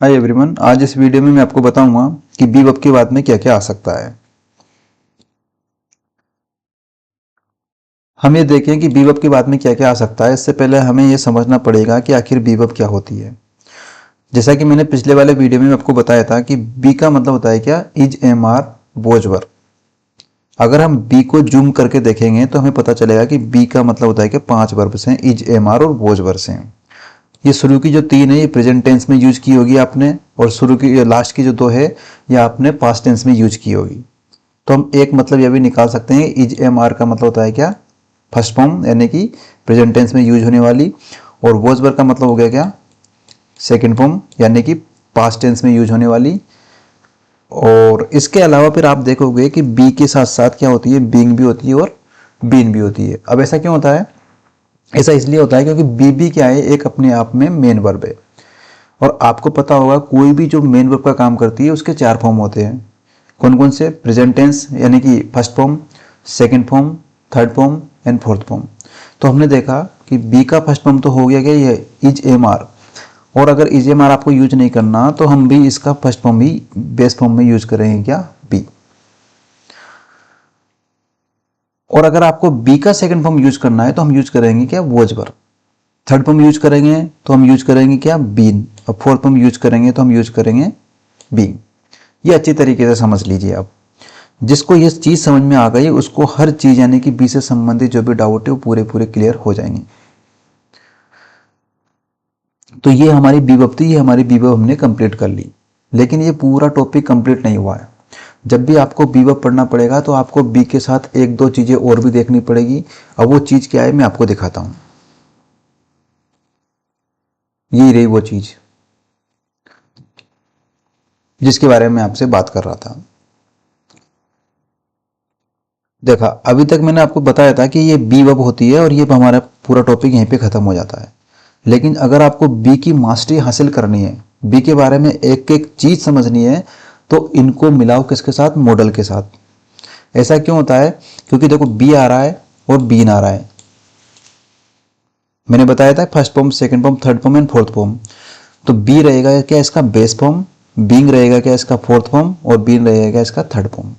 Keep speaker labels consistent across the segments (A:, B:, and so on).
A: Hi everyone, आज इस video में मैं आपको बताऊंगा कि बी वर्ब के बाद में क्या क्या आ सकता है। हम ये देखें कि बी वर्ब के बाद में क्या क्या आ सकता है। इससे पहले हमें ये समझना पड़ेगा कि आखिर बी वर्ब क्या होती है। जैसा कि मैंने पिछले वाले वीडियो में आपको बताया था कि बी का मतलब होता है क्या, is am are was verb. अगर हम बी को जूम करके देखेंगे तो हमें पता चलेगा कि बी का मतलब होता है कि 5 वर्ब्स हैं, इज एम आर और वोज वर्ब्स हैं। ये शुरू की जो 3 है ये प्रेजेंट टेंस में यूज की होगी आपने, और शुरू की लास्ट की जो 2 है ये आपने पास्ट टेंस में यूज की होगी। तो हम एक मतलब यह भी निकाल सकते हैं, इज एम आर का मतलब होता है क्या, फर्स्ट फॉर्म यानी कि प्रेजेंट टेंस में यूज होने वाली, और वॉज वर्ब का मतलब हो गया क्या, सेकंड फॉर्म यानी कि पास्ट टेंस में यूज होने वाली। और इसके अलावा फिर आप देखोगे कि बी के साथ साथ क्या होती है, बीइंग भी होती है और बीन भी होती है। अब ऐसा क्यों होता है? ऐसा इसलिए होता है क्योंकि बी भी क्या है, एक अपने आप में मेन वर्ब है। और आपको पता होगा कोई भी जो मेन वर्ब का काम करती है उसके 4 फॉर्म होते हैं। कौन कौन से? प्रेजेंट टेंस यानी कि first form, second form, third form and fourth form. तो हमने देखा कि बी का फर्स्ट फॉर्म तो हो गया क्या, ये इज एम आर। और अगर इज एम आर आपको यूज नहीं करना तो हम भी इसका फर्स्ट फॉर्म भी बेस फॉर्म में यूज करेंगे क्या, बी। और अगर आपको बी का सेकंड फॉर्म यूज करना है तो हम यूज करेंगे क्या, was verb. Third form use करेंगे तो हम यूज करेंगे क्या, बीन। और फोर्थ फॉर्म यूज करेंगे तो हम यूज करेंगे बीइंग। ये अच्छी तरीके से समझ लीजिए आप। जिसको ये चीज समझ में आ गई उसको हर चीज यानी कि बी से संबंधित जो भी डाउट है वो पूरे पूरे क्लियर हो जाएंगे। तो ये हमारी बी वर्ब थी, ये हमारी बी वर्ब हमने कंप्लीट कर ली। लेकिन ये पूरा टॉपिक कंप्लीट नहीं हुआ है। जब भी आपको बी वर्ब पढ़ना पड़ेगा तो आपको बी के साथ एक दो चीजें और भी देखनी पड़ेगी। अब वो चीज क्या है मैं आपको दिखाता हूं। यही रही वो चीज जिसके बारे में आपसे बात कर रहा था। देखा, अभी तक मैंने आपको बताया था कि ये बी वर्ब होती है और ये हमारा पूरा टॉपिक यहीं पे खत्म हो जाता है। लेकिन अगर आपको बी की मास्टरी हासिल करनी है, बी के बारे में एक एक चीज समझनी है, तो इनको मिलाओ किसके साथ, मॉडल के साथ। ऐसा क्यों होता है? क्योंकि देखो बी आ रहा है और बीन आ रहा है। मैंने बताया था first form, second form, third form and fourth form. तो बी रहेगा क्या इसका बेस फॉर्म, बीइंग रहेगा क्या इसका फोर्थ फॉर्म, और बीन रहेगा क्या इसका थर्ड फॉर्म।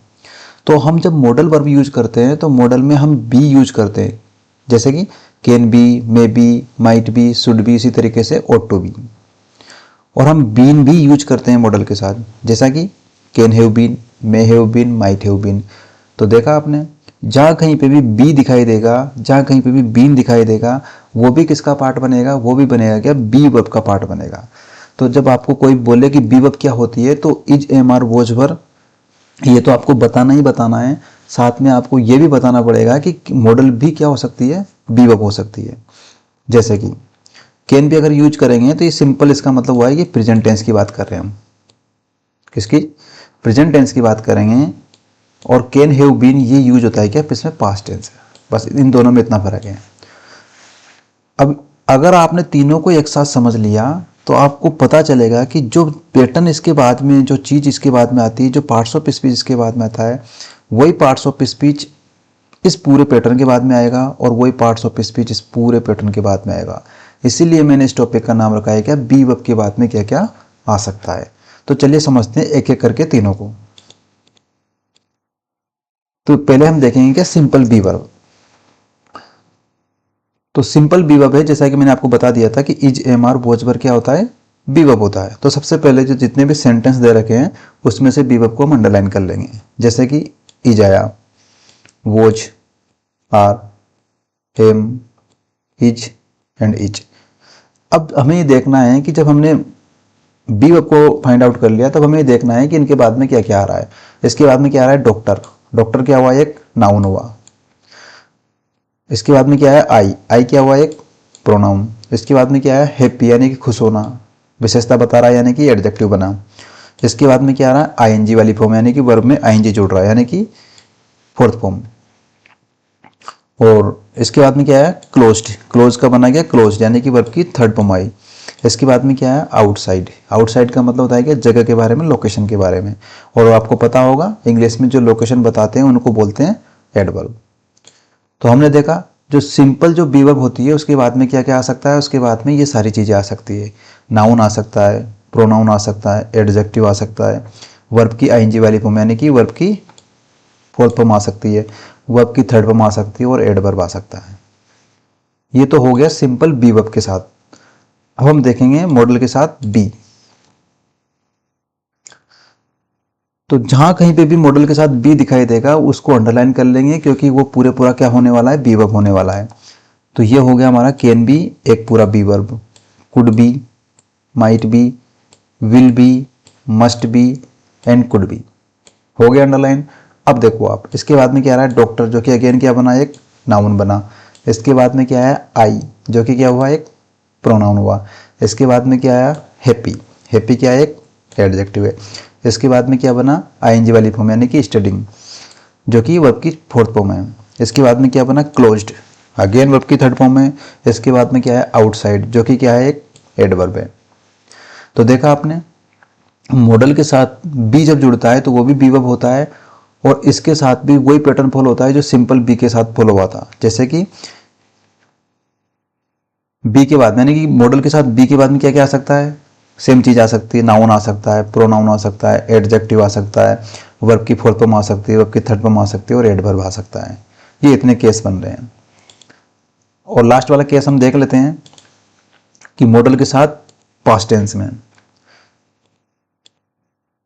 A: तो हम जब मॉडल वर्ब यूज करते हैं तो मॉडल में हम बी यूज करते हैं, जैसे कि can be, may be, might B, should be, इसी तरीके से ऑट टू बी। और हम बीन भी यूज करते हैं मॉडल के साथ, जैसा कि can have been, may have been, might have been. तो देखा आपने, जहां कहीं पे भी बी दिखाई देगा, जहां कहीं पे भी बीन दिखाई देगा, वो भी किसका पार्ट बनेगा, वो भी बनेगा क्या, बी वर्ब का पार्ट बनेगा। तो जब आपको कोई बोले कि बी वर्ब क्या होती है तो is am are was verb, ये तो आपको बताना ही बताना है। साथ में आपको ये भी बताना पड़ेगा कि मॉडल भी क्या हो सकती है, बी वर्ब हो सकती है। जैसे कि कैन भी अगर यूज करेंगे तो ये सिंपल, इसका मतलब हुआ है कि प्रेजेंट टेंस की बात कर रहे हैं हम। किसकी? प्रेजेंट टेंस की बात करेंगे। और कैन हैव बीन ये यूज होता है क्या, इसमें पास्ट टेंस है। बस इन दोनों में इतना फर्क है। अब अगर आपने तीनों को एक साथ समझ लिया तो आपको पता चलेगा कि जो पैटर्न इसके बाद में, जो चीज इसके बाद में आती है, जो पार्ट्स ऑफ स्पीच इसके बाद में आता है, वही पार्ट्स ऑफ स्पीच इस पूरे पैटर्न के बाद में आएगा, और वही पार्ट्स ऑफ स्पीच इस पूरे पैटर्न के बाद में आएगा। इसीलिए मैंने इस टॉपिक का नाम रखा है क्या, बी वर्ब के बाद में क्या क्या आ सकता है। तो चलिए समझते हैं एक एक करके तीनों को। तो पहले हम देखेंगे क्या, सिंपल बी वर्ब। तो सिंपल बी वर्ब है, जैसा कि मैंने आपको बता दिया था कि is am are was verb क्या होता है, बी वर्ब होता है। तो सबसे पहले जो जितने भी सेंटेंस दे रखे हैं उसमें से बी वर्ब को हम अंडरलाइन कर लेंगे। जैसे कि इज आया, was, are, am, is and is. अब हमें ये देखना है कि जब हमने बी वर्ब को फाइंड आउट कर लिया तब हमें ये देखना है कि इनके बाद में क्या क्या आ रहा है। इसके बाद में क्या आ रहा है, डॉक्टर। डॉक्टर क्या हुआ, एक नाउन हुआ। इसके बाद में क्या है, आई। आई क्या हुआ, एक प्रोनाउन। इसके बाद में क्या है, हैप्पी यानी कि खुश होना, विशेषता बता रहा है यानी कि एडजेक्टिव बना। इसके बाद में क्या आ रहा है, आईएनजी वाली फॉर्म यानी कि वर्ब में आईएनजी जुड़ रहा है यानी कि फोर्थ फॉर्म। और इसके बाद में क्या है, क्लोज्ड। क्लोज का बना गया क्लोज यानी कि वर्ब की थर्ड फॉर्म आई। इसके बाद में क्या है, आउटसाइड। आउटसाइड का मतलब होता है कि जगह के बारे में, लोकेशन के बारे में। और आपको पता होगा इंग्लिश में जो लोकेशन बताते हैं उनको बोलते हैं एडवर्ब। तो हमने देखा जो सिंपल जो बी वर्ब होती है उसके बाद में क्या क्या आ सकता है, उसके बाद में ये सारी चीज़ें आ सकती है। नाउन आ सकता है, प्रोनाउन आ सकता है, एडजेक्टिव आ सकता है, वर्ब की आईएनजी वाली फॉर्म यानी कि वर्ब की फोर्थ फॉर्म आ सकती है, वर्ब की थर्ड फॉर्म आ सकती है और एडवर्ब आ सकता है। ये तो हो गया सिंपल बी वर्ब के साथ। अब हम देखेंगे मॉडल के साथ बी। तो जहां कहीं पे भी मॉडल के साथ बी दिखाई देगा उसको अंडरलाइन कर लेंगे, क्योंकि वो पूरा क्या होने वाला है, बी वर्ब होने वाला है। तो ये हो गया हमारा कैन बी, एक पूरा be verb, could be, might be, will be, must be and could be, हो गया अंडरलाइन। अब देखो आप, इसके बाद में क्या आ रहा है, डॉक्टर, जो कि अगेन क्या बना, एक नाउन बना। इसके बाद में क्या है, आई, जो कि क्या हुआ, एक प्रोनाउन हुआ। इसके बाद में क्या आया, हैप्पी, हैप्पी क्या है, एक एडजेक्टिव है। इसके बाद में क्या बना, आईएनजी वाली फॉर्म यानी कि स्टडिंग, जो कि वर्ब की फोर्थ फॉर्म है। इसके बाद में क्या बना, क्लोज्ड, अगेन वर्ब की थर्ड फॉर्म है। इसके बाद में क्या है, आउटसाइड, जो कि क्या है, एक एडवर्ब है। तो देखा आपने, मॉडल के साथ बी जब जुड़ता है तो वो भी बी वर्ब होता है, और इसके साथ भी वही पैटर्न फॉलो होता है जो सिंपल बी के साथ फॉलो हुआ था। जैसे कि बी के बाद यानी कि मॉडल के साथ बी के बाद में क्या क्या आ सकता है, सेम चीज आ सकती है, नाउन आ सकता है, प्रोनाउन आ सकता है, एडजेक्टिव आ सकता है, वर्ब की फोर्थ फॉर्म आ सकती है, वर्ब की थर्ड फॉर्म आ सकती है और एडवर्ब आ सकता है। ये इतने केस बन रहे हैं। और लास्ट वाला केस हम देख लेते हैं कि मॉडल के साथ पास्ट टेंस में।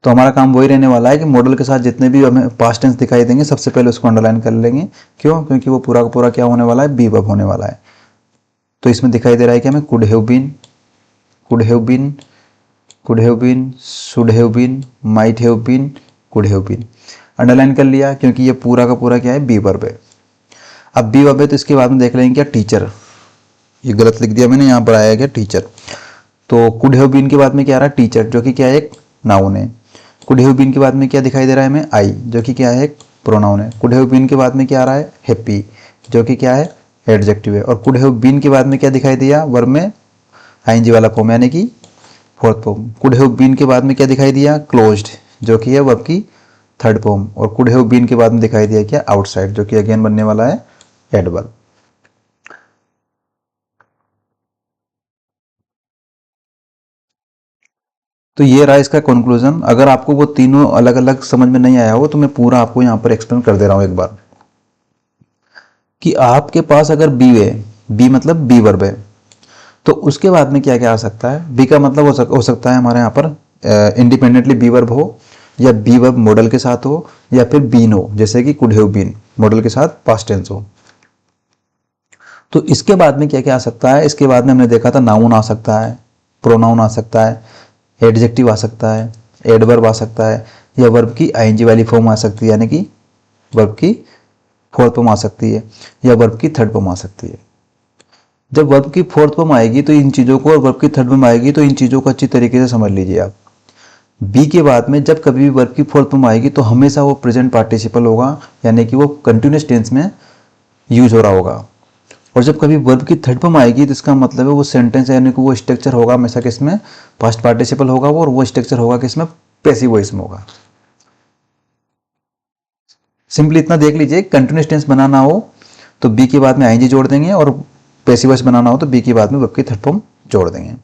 A: तो हमारा काम वही रहने वाला है कि मॉडल के साथ जितने भी हमें पास्ट टेंस दिखाई देंगे सबसे पहले उसको अंडरलाइन कर लेंगे। क्यों, क्योंकि वो पूरा का पूरा क्या होने वाला है, बी वर्ब होने वाला है। तो इसमें दिखाई दे रहा है कि हमें could have been, could have been, could have been, should have been, might have been, could have been, underline कर लिया क्योंकि ये पूरा का पूरा क्या है, बी वर्ब है। अब बी वर्ब है तो इसके बाद में देख लेंगे क्या, टीचर, ये गलत लिख दिया मैंने, यहाँ पर आया क्या, टीचर। तो कुड हैव बीन के बाद में क्या आ रहा है, टीचर, जो कि क्या है, एक नाउन है। कुड हैव बीन के बाद में क्या दिखाई दे रहा है हमें, आई, जो कि क्या है, एक प्रोनाउन है। कुड हैव बीन के बाद में क्या आ रहा है, हैप्पी, जो कि क्या है, एडजेक्टिव है। और कुड हैव बीन के बाद में क्या दिखाई दिया, वर्ब में आईएनजी वाला फॉर्म यानी कि fourth form. Could have been के बाद में क्या दिखाई दिया, क्लोज्ड, जो कि है वर्ब की थर्ड फॉर्म। और कुड हैव बीन के बाद में दिखाई दिया क्या, आउटसाइड, जो कि अगेन बनने वाला है एडवर्ब। तो ये रहा इसका कंक्लूजन। अगर आपको वो तीनों अलग अलग समझ में नहीं आया हो तो मैं पूरा आपको यहाँ पर एक्सप्लेन कर दे रहा हूँ एक बार, कि आपके पास अगर बी है, बी मतलब बी वर्ब है, तो उसके बाद में क्या क्या आ सकता है। बी का मतलब हो सकता है हमारे यहाँ पर इंडिपेंडेंटली बी वर्ब हो, या बी वर्ब मॉडल के साथ हो, या फिर बीन हो, जैसे कि कुड हैव बीन मॉडल के साथ पास्ट टेंस हो। तो इसके बाद में क्या क्या आ सकता है, इसके बाद में हमने देखा था नाउन आ सकता है, प्रोनाउन आ सकता है, एडजेक्टिव आ सकता है, एडवर्ब आ सकता है, या वर्ब की आईएनजी वाली फॉर्म आ सकती है, यानी कि वर्ब की फोर्थ फॉर्म आ सकती है, या वर्ब की थर्ड फॉर्म आ सकती है। जब वर्ब की फोर्थ फॉर्म आएगी तो इन चीज़ों को, और वर्ब की थर्ड फॉर्म आएगी तो इन चीज़ों को अच्छी तरीके से समझ लीजिए आप। बी के बाद में जब कभी भी वर्ब की फोर्थ फॉर्म आएगी तो हमेशा वो प्रेजेंट पार्टिसिपल होगा, यानी कि वो कंटिन्यूस टेंस में यूज हो रहा होगा। और जब कभी वर्ब की थर्ड फॉर्म आएगी तो इसका मतलब है वो सेंटेंस यानी कि वो स्ट्रक्चर होगा हमेशा किसमें, पास्ट पार्टिसिपल होगा वो, और वो स्ट्रक्चर होगा किसमें, पैसिव वॉइस में होगा। सिंपली इतना देख लीजिए, कंटिन्यूस टेंस बनाना हो तो बी के बाद में आईएनजी जोड़ देंगे, और पैसिव वॉइस बनाना हो तो बी के बाद में वर्ब की थर्ड फॉर्म जोड़ देंगे।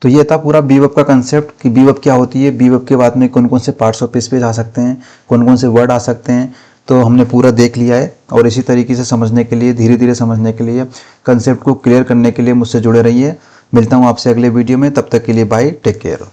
A: तो ये था पूरा बी वर्ब का कंसेप्ट कि बी वर्ब क्या होती है, बी वर्ब के बाद में कौन कौन से पार्ट्स ऑफ स्पीच आ सकते हैं, कौन कौन से वर्ड आ सकते हैं। तो हमने पूरा देख लिया है, और इसी तरीके से समझने के लिए, धीरे धीरे समझने के लिए, कंसेप्ट को क्लियर करने के लिए मुझसे जुड़े रहिए। मिलता हूँ आपसे अगले वीडियो में, तब तक के लिए बाय, टेक केयर।